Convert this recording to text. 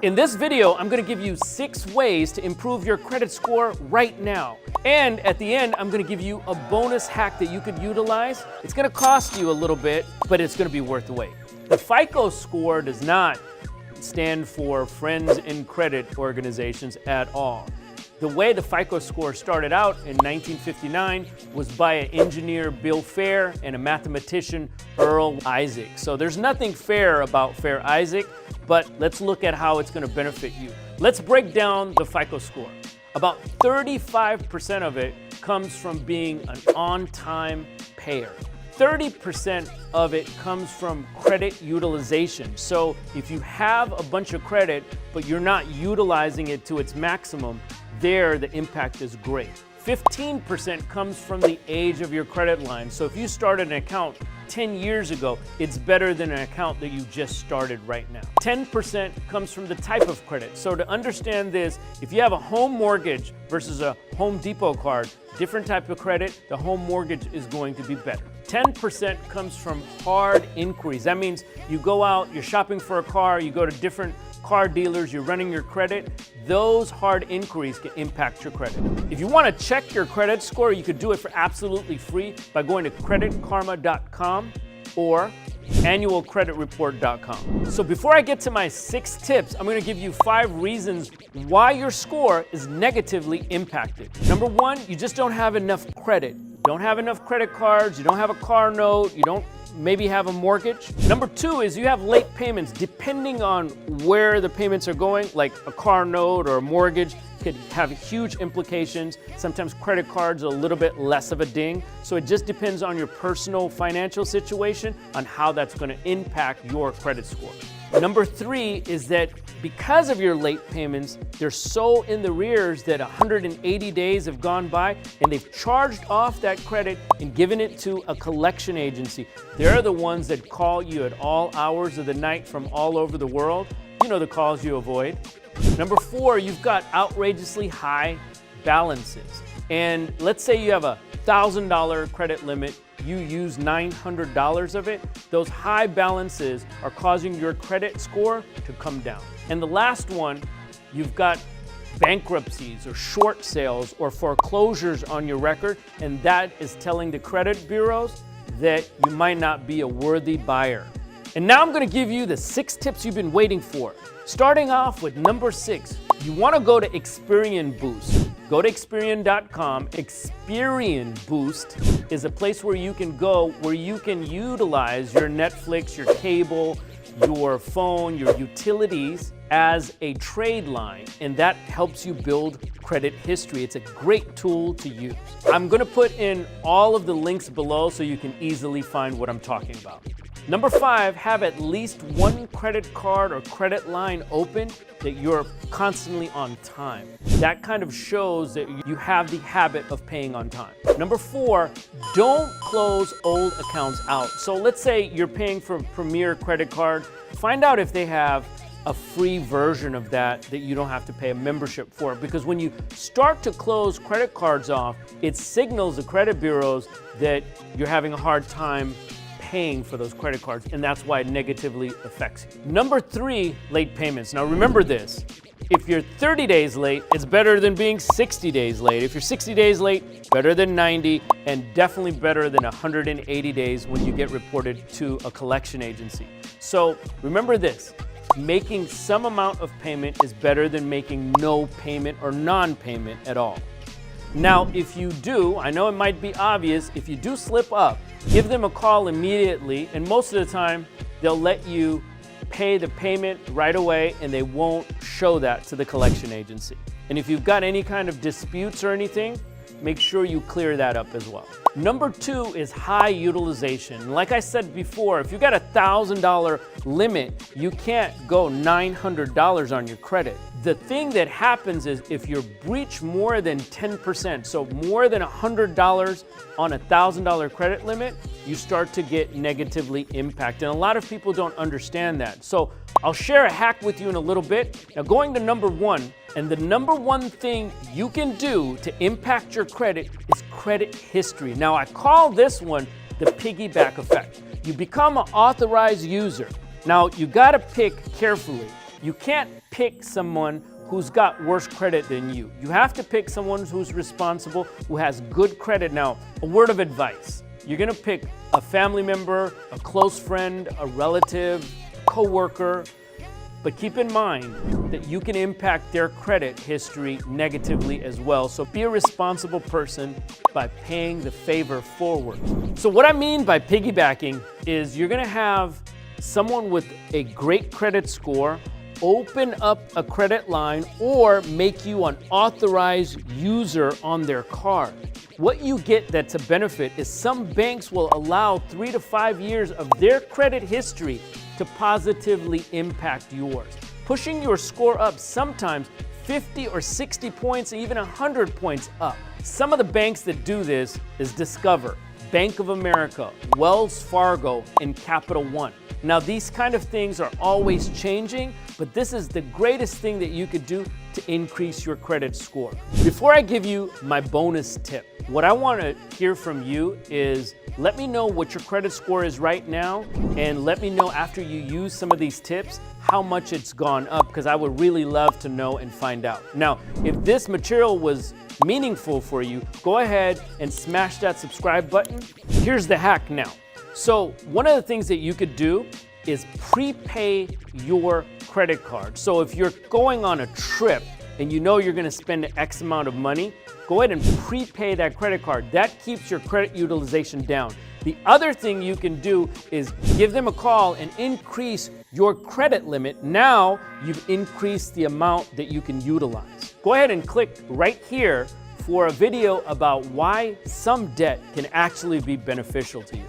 In this video, I'm gonna give you 6 ways to improve your credit score right now. And at the end, I'm gonna give you a bonus hack that you could utilize. It's gonna cost you a little bit, but it's gonna be worth the wait. The FICO score does not stand for Friends in Credit Organizations at all. The way the FICO score started out in 1959 was by an engineer, Bill Fair, and a mathematician, Earl Isaac. So there's nothing fair about Fair Isaac, but let's look at how it's gonna benefit you. Let's break down the FICO score. About 35% of it comes from being an on-time payer. 30% of it comes from credit utilization. So if you have a bunch of credit, but you're not utilizing it to its maximum, there the impact is great. 15% comes from the age of your credit line. So if you started an account 10 years ago, it's better than an account that you just started right now. 10% comes from the type of credit. So to understand this, if you have a home mortgage versus a Home Depot card, different type of credit, the home mortgage is going to be better. 10% comes from hard inquiries. That means you go out, you're shopping for a car, you go to different car dealers, you're running your credit. Those hard inquiries can impact your credit. If you want to check your credit score, you could do it for absolutely free by going to creditkarma.com or annualcreditreport.com. So before I get to my 6 tips, I'm going to give you 5 reasons why your score is negatively impacted. Number 1, you just don't have enough credit. Don't have enough credit cards, you don't have a car note, you don't maybe have a mortgage. Number 2 is you have late payments. Depending on where the payments are going, like a car note or a mortgage, could have huge implications. Sometimes credit cards are a little bit less of a ding. So it just depends on your personal financial situation on how that's going to impact your credit score. Number 3 is that because of your late payments, they're so in the rears that 180 days have gone by and they've charged off that credit and given it to a collection agency. They're the ones that call you at all hours of the night from all over the world. You know the calls you avoid. Number 4, you've got outrageously high balances. And let's say you have a $1,000 credit limit, you use $900 of it. Those high balances are causing your credit score to come down. And the last one, you've got bankruptcies or short sales or foreclosures on your record, and that is telling the credit bureaus that you might not be a worthy buyer. And now I'm going to give you the 6 tips you've been waiting for. Starting off with number 6, you want to go to Experian Boost. Go to Experian.com. Experian Boost is a place where you can go, where you can utilize your Netflix, your cable, your phone, your utilities as a trade line, and that helps you build credit history. It's a great tool to use. I'm going to put in all of the links below so you can easily find what I'm talking about. Number 5, have at least one credit card or credit line open that you're constantly on time. That kind of shows that you have the habit of paying on time. Number 4, don't close old accounts out. So let's say you're paying for a Premier credit card. Find out if they have a free version of that you don't have to pay a membership for. Because when you start to close credit cards off, it signals the credit bureaus that you're having a hard time paying for those credit cards, and that's why it negatively affects you. Number 3, late payments. Now remember this, if you're 30 days late, it's better than being 60 days late. If you're 60 days late, better than 90, and definitely better than 180 days when you get reported to a collection agency. So remember this, making some amount of payment is better than making no payment or non-payment at all. Now, if you do, I know it might be obvious, if you do slip up, give them a call immediately, and most of the time, they'll let you pay the payment right away, and they won't show that to the collection agency. And if you've got any kind of disputes or anything, make sure you clear that up as well. Number 2 is high utilization. Like I said before, if you got a $1,000 limit, you can't go $900 on your credit. The thing that happens is if you breach more than 10%, so more than $100 on a $1,000 credit limit, you start to get negatively impacted. And a lot of people don't understand that. So I'll share a hack with you in a little bit. Now going to number 1, and the number 1 thing you can do to impact your credit is credit history. Now I call this one the piggyback effect. You become an authorized user. Now you gotta pick carefully. You can't pick someone who's got worse credit than you. You have to pick someone who's responsible, who has good credit. Now, a word of advice. You're gonna pick a family member, a close friend, a relative, coworker, but keep in mind that you can impact their credit history negatively as well. So be a responsible person by paying the favor forward. So what I mean by piggybacking is you're gonna have someone with a great credit score open up a credit line or make you an authorized user on their card. What you get that's a benefit is some banks will allow 3 to 5 years of their credit history to positively impact yours, pushing your score up sometimes 50 or 60 points, even 100 points up. Some of the banks that do this is Discover, Bank of America, Wells Fargo, and Capital One. Now, these kind of things are always changing, but this is the greatest thing that you could do to increase your credit score. Before I give you my bonus tip, what I want to hear from you is let me know what your credit score is right now, and let me know after you use some of these tips how much it's gone up, because I would really love to know and find out. Now, if this material was meaningful for you, go ahead and smash that subscribe button. Here's the hack now. So one of the things that you could do is prepay your credit card. So if you're going on a trip and you know you're gonna spend X amount of money, go ahead and prepay that credit card. That keeps your credit utilization down. The other thing you can do is give them a call and increase your credit limit. Now you've increased the amount that you can utilize. Go ahead and click right here for a video about why some debt can actually be beneficial to you.